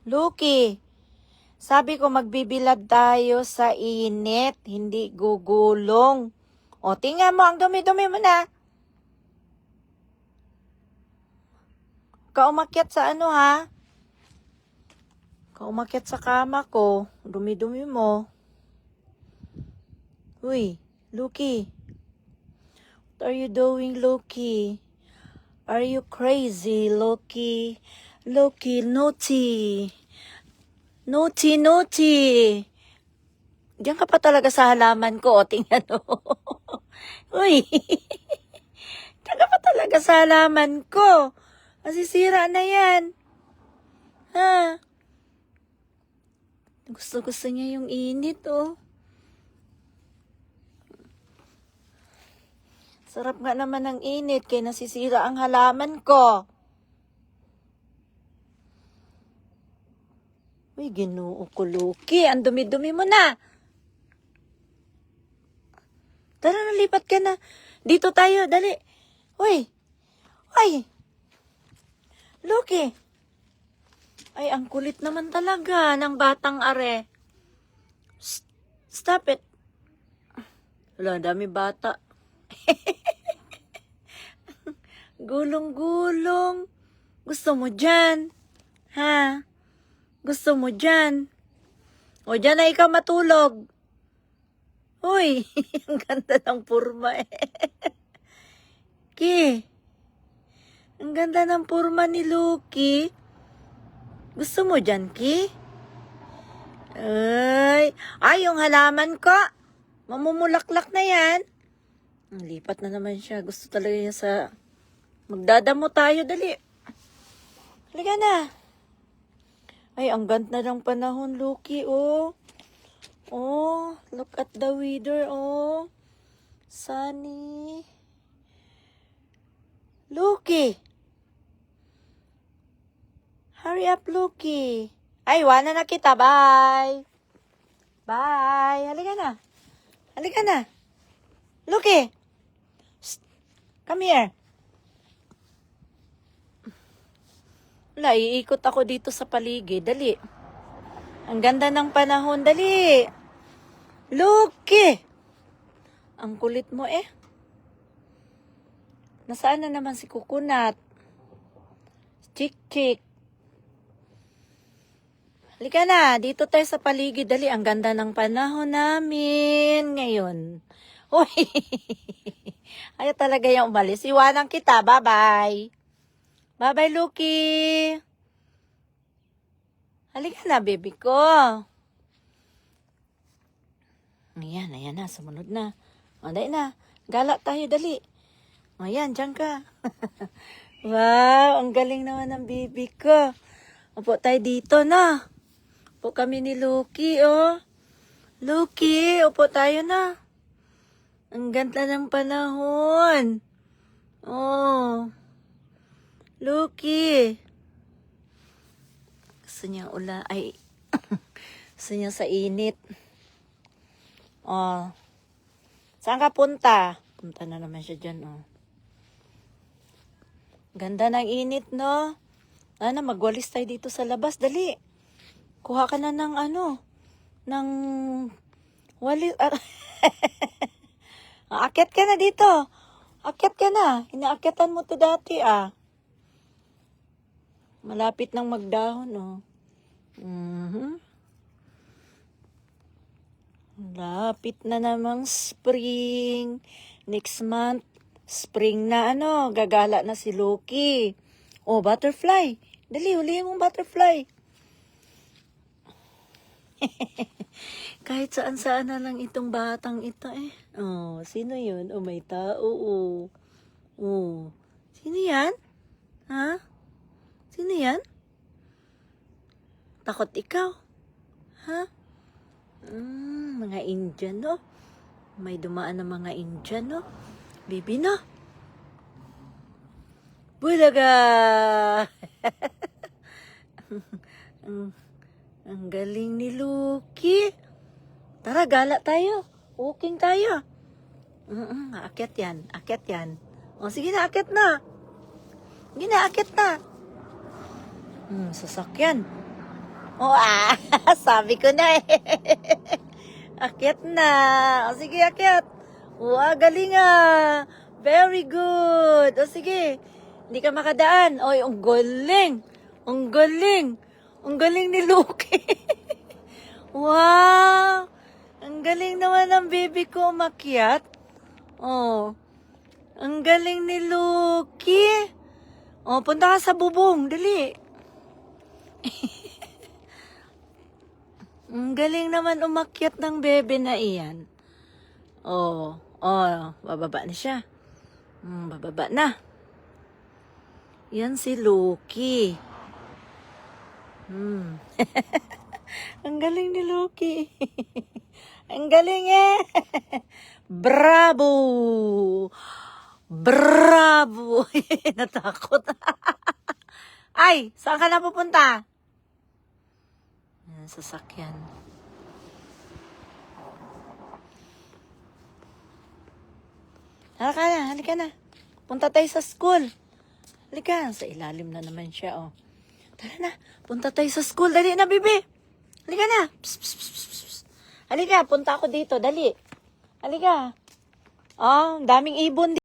Luki, sabi ko magbibilad tayo sa init, hindi gugulong. O, tingnan mo, ang dumi-dumi mo na. Kaumakyat sa ano ha? Kaumakyat sa kama ko. Dumi-dumi mo. Uy, Luki. What are you doing, Luki? Are you crazy, Luki? Luki, naughty. Naughty, naughty. Diyan ka pa talaga sa halaman ko. O, tingnan mo. Uy. Diyan ka pa talaga sa halaman ko. Masisira na yan. Ha? Gusto niya yung init, oh. Sarap nga naman ng init, kaya nasisira ang halaman ko. Uy, Ginoo ko, Luki. Ang dumi-dumi mo na. Tara, nalipat ka na. Dito tayo, dali. Uy. Uy. Luki. Ay, ang kulit naman talaga ng batang are. Stop it. Wala, dami bata. Gulong-gulong. Gusto mo dyan? Ha? Gusto mo dyan? O, dyan na ikaw matulog. Uy, ang ganda ng purma eh. Ki, ang ganda ng purma ni Luki. Gusto mo dyan, Ki? Ay, yung halaman ko. Mamumulaklak na yan. Lipat na naman siya. Gusto talaga niya sa... Magdadamo tayo, dali. Halika na. Ay, ang ganda ng panahon, Luki, oh. Oh, look at the weather, oh. Sunny. Luki. Hurry up, Luki. Ay, wala na kita. Bye. Bye. Halika na. Halika na. Luki. Shh. Come here. Wala, iikot ako dito sa paligid. Dali. Ang ganda ng panahon. Dali. Luki. Ang kulit mo eh. Nasaan na naman si Kukunat? Chik-chik. Halika na, dito tayo sa paligid. Dali, ang ganda ng panahon namin ngayon. Uy, ayaw talaga yung umalis. Iwanan kita, bye-bye. Bye-bye, Luki. Halika na, baby ko. Ayan, ayan na, sumunod na. O, dali na, gala tayo, dali. O, ayan, dyan ka. Wow, ang galing naman ng baby ko. Upo tayo dito na. Upo kami ni Luki, oh. Luki, upo tayo na. Ang ganda ng panahon. Oh. Luki. Gusto niya ay. Gusto niya sa init. Oh. Saan ka punta? Punta na naman siya dyan, oh. Ganda ng init, no? Ana, magwalis tayo dito sa labas. Dali. Kuha ka na ng ng walis. Aakyat ka na dito. Akyat ka na. Inaakyatan mo to dati, ah. Malapit nang magdahon, oh. Malapit na namang spring. Next month, spring na gagala na si Luki. Oh, butterfly. Dali, hulihin mong butterfly. Kahit saan-saan na lang itong batang ito eh. Oh, sino yun? Oh, may tao. Oh. Oh. Sino yan? Ha? Sino yan? Takot ikaw? Ha? Mga Indian, no? May dumaan na mga Indian, no? Bibi, no? Bulaga! Ang galing ni Luki. Tara, gala tayo. Walking tayo. Aakyat yan. Aakyat yan. O, sige na, aakyat na. Sige na, aakyat na. Sasakyan. Oh, sabi ko na eh. Akyat na. O sige, akyat. Wow, galing ah. Very good. O sige. Hindi ka makadaan. Oy, ang galing. Ang galing. Ang galing ni Loki. Wow. Ang galing naman ng baby ko umakyat. Oh. Ang galing ni Loki. Oh, punta ka sa bubong. Dali. Ang galing naman umakyat ng bebe na iyan. Oh, bababa na siya. Bababa na. Yan si Loki. Ang galing ni Loki. Ang galing eh. Bravo! Bravo! Natakot. Ay, saan ka na pupunta? Sasakyan. Halika na. Punta tayo sa school. Halika, sa ilalim na naman siya, oh. Tara na, punta tayo sa school. Dali na, bibi. Halika na. Psst, psst, psst, psst. Halika, punta ako dito. Dali. Halika. Oh, daming ibon dito.